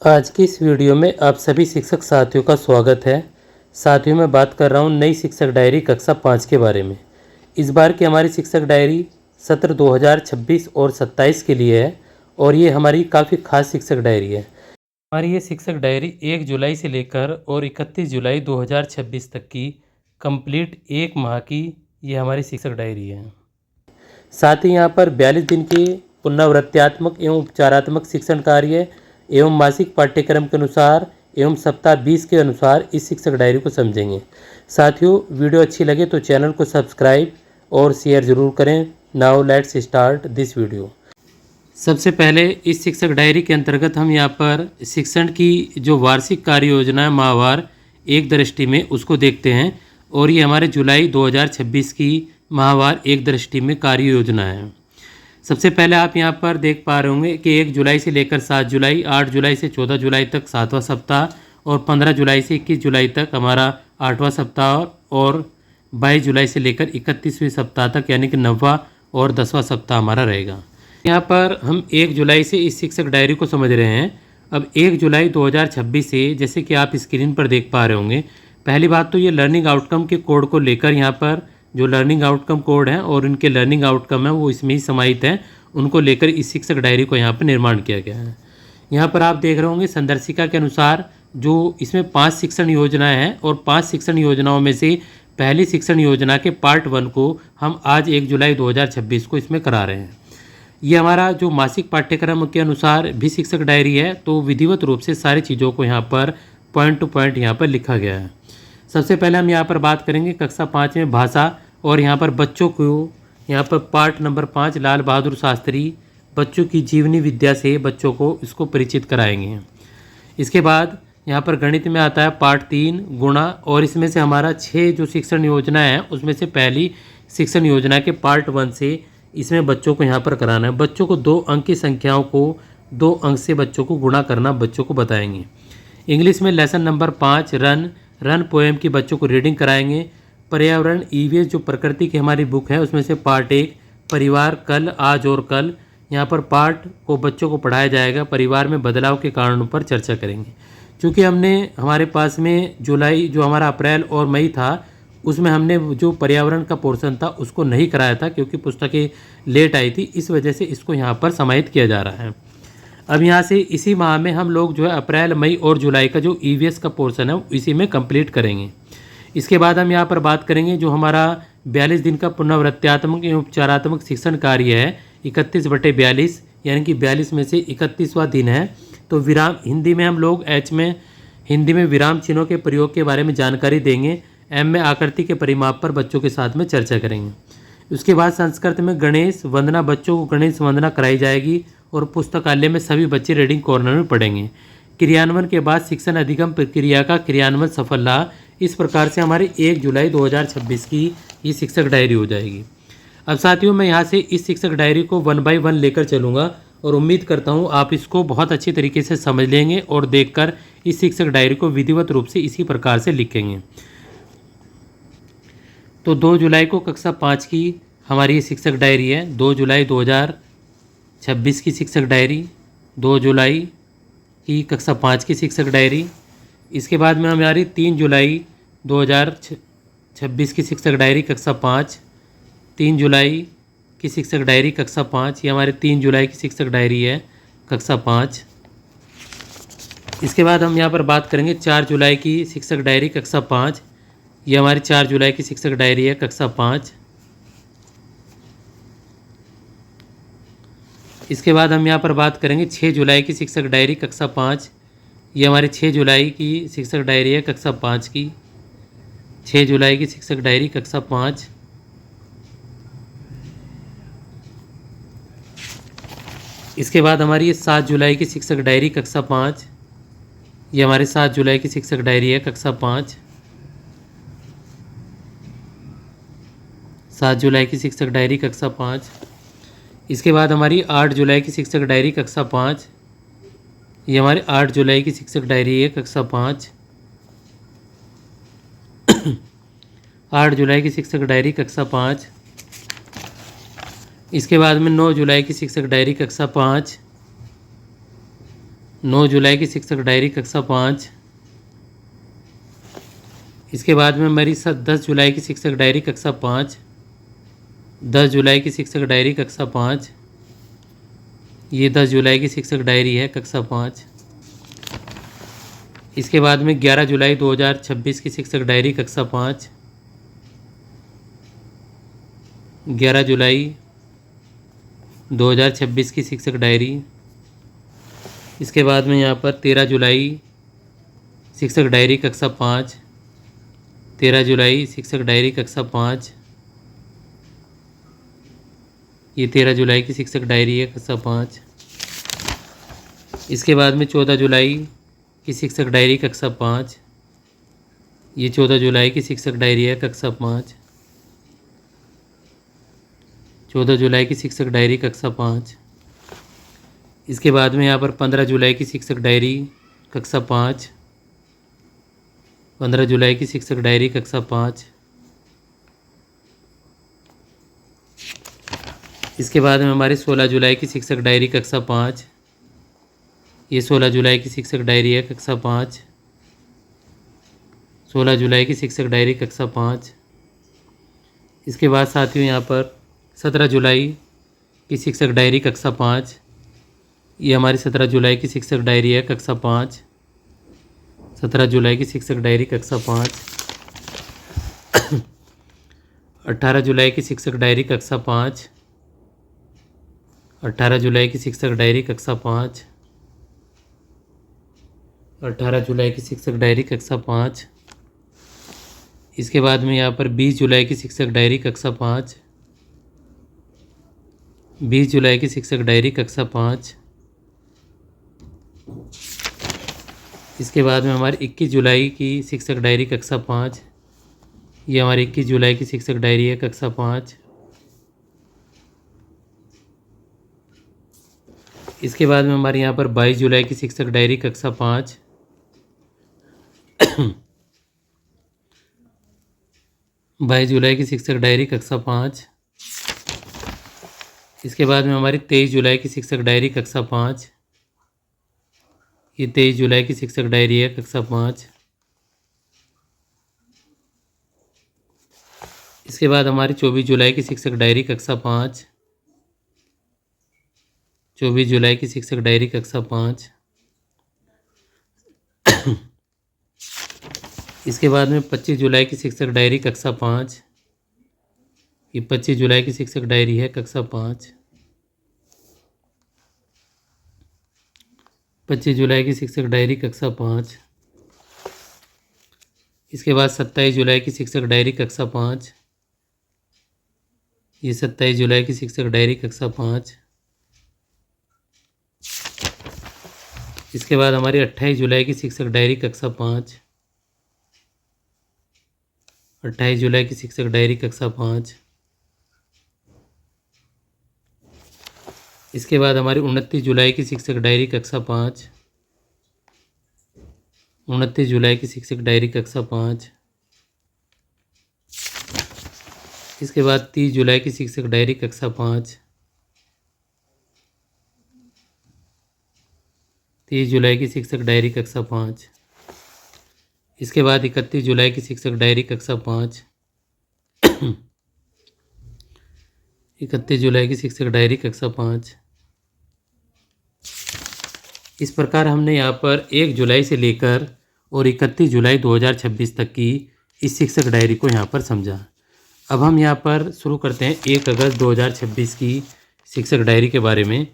आज की इस वीडियो में आप सभी शिक्षक साथियों का स्वागत है। साथियों मैं बात कर रहा हूं नई शिक्षक डायरी कक्षा 5 के बारे में। इस बार की हमारी शिक्षक डायरी सत्र 2026 और 27 के लिए है और ये हमारी काफ़ी खास शिक्षक डायरी है। हमारी ये शिक्षक डायरी 1 जुलाई से लेकर और 31 जुलाई 2026 तक की कंप्लीट एक माह की ये हमारी शिक्षक डायरी है। साथ ही यहाँ पर 42 दिन के पुनरावृत्त्यात्मक एवं उपचारात्मक शिक्षण कार्य एवं मासिक पाठ्यक्रम के अनुसार एवं सप्ताह 20 के अनुसार इस शिक्षक डायरी को समझेंगे। साथियों, वीडियो अच्छी लगे तो चैनल को सब्सक्राइब और शेयर जरूर करें। Now let's start this video. सबसे पहले इस शिक्षक डायरी के अंतर्गत हम यहाँ पर शिक्षण की जो वार्षिक कार्य योजना है माहवार एक दृष्टि में उसको देखते हैं और ये हमारे जुलाई 2026 की माहवार एक दृष्टि में कार्य योजना है। सबसे पहले आप यहाँ पर देख पा रहे होंगे कि 1 जुलाई से लेकर 7 जुलाई, 8 जुलाई से 14 जुलाई तक 7वां सप्ताह और 15 जुलाई से 21 जुलाई तक हमारा 8वां सप्ताह और 22 जुलाई से लेकर 31वें सप्ताह तक यानी कि 9वां और 10वां सप्ताह हमारा रहेगा। यहाँ पर हम 1 जुलाई से इस शिक्षक डायरी को समझ रहे हैं। अब 1 जुलाई 2026 से जैसे कि आप स्क्रीन पर देख पा रहे होंगे, पहली बात तो ये लर्निंग आउटकम के कोड को लेकर यहाँ पर जो लर्निंग आउटकम कोड है और इनके लर्निंग आउटकम है वो इसमें ही समाहित हैं, उनको लेकर इस शिक्षक डायरी को यहाँ पर निर्माण किया गया है। यहाँ पर आप देख रहे होंगे संदर्शिका के अनुसार जो इसमें 5 शिक्षण योजनाएं हैं और 5 शिक्षण योजनाओं में से पहली शिक्षण योजना के पार्ट 1 को हम आज 1 जुलाई 2026 को इसमें करा रहे हैं। ये हमारा जो मासिक पाठ्यक्रम के अनुसार भी शिक्षक डायरी है, तो विधिवत रूप से सारी चीज़ों को यहाँ पर पॉइंट टू पॉइंट यहाँ पर लिखा गया है। सबसे पहले हम यहाँ पर बात करेंगे कक्षा 5 में भाषा और यहाँ पर बच्चों को यहाँ पर पार्ट नंबर 5 लाल बहादुर शास्त्री बच्चों की जीवनी विद्या से बच्चों को इसको परिचित कराएंगे। इसके बाद यहाँ पर गणित में आता है पार्ट 3 गुणा और इसमें से हमारा 6 जो शिक्षण योजना है उसमें से पहली शिक्षण योजना के पार्ट 1 से इसमें बच्चों को यहाँ पर कराना है। बच्चों को 2 अंक की संख्याओं को 2 अंक से बच्चों को गुणा करना बच्चों को बताएंगे। इंग्लिश में लेसन नंबर 5 रन पोएम की बच्चों को रीडिंग कराएंगे। पर्यावरण ईवीएस जो प्रकृति की हमारी बुक है उसमें से पार्ट 1 परिवार कल आज और कल, यहाँ पर पार्ट को बच्चों को पढ़ाया जाएगा। परिवार में बदलाव के कारणों पर चर्चा करेंगे। क्योंकि हमने हमारे पास में जुलाई जो हमारा अप्रैल और मई था उसमें हमने जो पर्यावरण का पोर्शन था उसको नहीं कराया था क्योंकि पुस्तकें लेट आई थी, इस वजह से इसको यहाँ पर समाहित किया जा रहा है। अब यहाँ से इसी माह में हम लोग जो है अप्रैल मई और जुलाई का जो ईवीएस का पोर्शन है इसी में कंप्लीट करेंगे। इसके बाद हम यहाँ पर बात करेंगे जो हमारा 42 दिन का पुनरावृत्त्यात्मक एवं उपचारात्मक शिक्षण कार्य है 31/42 यानी कि 42 में से 31वां दिन है। तो विराम हिंदी में हम लोग हिंदी में विराम चिन्हों के प्रयोग के बारे में जानकारी देंगे। एम में आकृति के परिमाप पर बच्चों के साथ में चर्चा करेंगे। उसके बाद संस्कृत में गणेश वंदना, बच्चों को गणेश वंदना कराई जाएगी और पुस्तकालय में सभी बच्चे रीडिंग कॉर्नर में पढ़ेंगे। क्रियान्वयन के बाद शिक्षण अधिगम प्रक्रिया का क्रियान्वयन सफल रहा। इस प्रकार से हमारी 1 जुलाई 2026 की ये शिक्षक डायरी हो जाएगी। अब साथियों, मैं यहाँ से इस शिक्षक डायरी को 1 बाय 1 लेकर चलूँगा और उम्मीद करता हूँ आप इसको बहुत अच्छी तरीके से समझ लेंगे और देखकर इस शिक्षक डायरी को विधिवत रूप से इसी प्रकार से लिखेंगे। तो 2 जुलाई को कक्षा 5 की हमारी ये शिक्षक डायरी है। 2 जुलाई 2026 की शिक्षक डायरी, 2 जुलाई की कक्षा 5 की शिक्षक डायरी। इसके बाद में हमारी 3 जुलाई 2026 की शिक्षक डायरी कक्षा 5, 3 जुलाई की शिक्षक डायरी कक्षा 5, ये हमारे 3 जुलाई की शिक्षक डायरी है कक्षा 5। इसके बाद हम यहाँ पर बात करेंगे 4 जुलाई की शिक्षक डायरी कक्षा 5, ये हमारी 4 जुलाई की शिक्षक डायरी है कक्षा 5। इसके बाद हम यहाँ पर बात करेंगे 6 जुलाई की शिक्षक डायरी कक्षा 5, ये हमारी 6 जुलाई की शिक्षक डायरी है कक्षा 5 की, 6 जुलाई की शिक्षक डायरी कक्षा 5। इसके बाद हमारी 7 जुलाई की शिक्षक डायरी कक्षा 5, ये हमारे 7 जुलाई की शिक्षक डायरी है कक्षा 5, 7 जुलाई की शिक्षक डायरी कक्षा 5। इसके बाद हमारी 8 जुलाई की शिक्षक डायरी कक्षा 5, ये हमारे 8 जुलाई की शिक्षक डायरी है कक्षा 5, 8 जुलाई की शिक्षक डायरी कक्षा 5। इसके बाद में 9 जुलाई की शिक्षक डायरी कक्षा 5, 9 जुलाई की शिक्षक डायरी कक्षा 5। इसके बाद में हमारी 10 जुलाई की शिक्षक डायरी कक्षा 5। 10 जुलाई की शिक्षक डायरी कक्षा 5। ये 10 जुलाई की शिक्षक डायरी है कक्षा 5। इसके बाद में 11 जुलाई 2026 की शिक्षक डायरी कक्षा 5। 11 जुलाई 2026 की शिक्षक डायरी। इसके बाद में यहाँ पर 13 जुलाई शिक्षक डायरी कक्षा 5। 13 जुलाई शिक्षक डायरी कक्षा 5। ये 13 जुलाई की शिक्षक डायरी है कक्षा 5। इसके बाद में 14 जुलाई की शिक्षक डायरी कक्षा 5। ये 14 जुलाई की शिक्षक डायरी है कक्षा 5। 14 जुलाई की शिक्षक डायरी कक्षा 5। इसके बाद में यहाँ पर 15 जुलाई की शिक्षक डायरी कक्षा 5। 15 जुलाई की शिक्षक डायरी कक्षा 5। इसके बाद में हमारी 16 जुलाई की शिक्षक डायरी कक्षा 5। ये 16 जुलाई की शिक्षक डायरी है कक्षा 5। 16 जुलाई की शिक्षक डायरी कक्षा 5। इसके बाद साथियों यहाँ पर 17 जुलाई की शिक्षक डायरी कक्षा 5। ये हमारी 17 जुलाई की शिक्षक डायरी है कक्षा 5। 17 जुलाई की शिक्षक डायरी कक्षा 5। 18 जुलाई की शिक्षक डायरी कक्षा 5। 18 जुलाई की शिक्षक डायरी कक्षा 5। 18 जुलाई की शिक्षक डायरी कक्षा 5। इसके बाद में यहाँ पर 20 जुलाई की शिक्षक डायरी कक्षा 5। 20 जुलाई की शिक्षक डायरी कक्षा 5। इसके बाद में हमारी 21 जुलाई की शिक्षक डायरी कक्षा 5। ये हमारी 21 जुलाई की शिक्षक डायरी है कक्षा 5। इसके बाद में हमारे यहाँ पर 22 जुलाई की शिक्षक डायरी कक्षा 5। 22 जुलाई की शिक्षक डायरी कक्षा 5। इसके बाद में हमारी 23 जुलाई की शिक्षक डायरी कक्षा 5। ये 23 जुलाई की शिक्षक डायरी है कक्षा 5। इसके बाद हमारी 24 जुलाई की शिक्षक डायरी कक्षा 5। 24 जुलाई की शिक्षक डायरी कक्षा 5। इसके बाद में 25 जुलाई की शिक्षक डायरी कक्षा 5। ये 25 जुलाई की शिक्षक डायरी है कक्षा 5। 25 जुलाई की शिक्षक डायरी कक्षा 5। इसके बाद 27 जुलाई की शिक्षक डायरी कक्षा 5। ये 27 जुलाई की शिक्षक डायरी कक्षा 5। इसके बाद हमारी 28 जुलाई की शिक्षक डायरी कक्षा 5। 28 जुलाई की शिक्षक डायरी कक्षा 5। इसके बाद हमारी 29 जुलाई की शिक्षक डायरी कक्षा 5। 29 जुलाई की शिक्षक डायरी कक्षा 5। इसके बाद 30 जुलाई की शिक्षक डायरी कक्षा 5। 30 जुलाई की शिक्षक डायरी कक्षा 5। इसके बाद 31 जुलाई की शिक्षक डायरी कक्षा 5। 31 जुलाई की शिक्षक डायरी कक्षा 5। इस प्रकार हमने यहाँ पर 1 जुलाई से लेकर और 31 जुलाई 2026 तक की इस शिक्षक डायरी को यहाँ पर समझा। अब हम यहाँ पर शुरू करते हैं 1 अगस्त 2026 की शिक्षक डायरी के बारे में।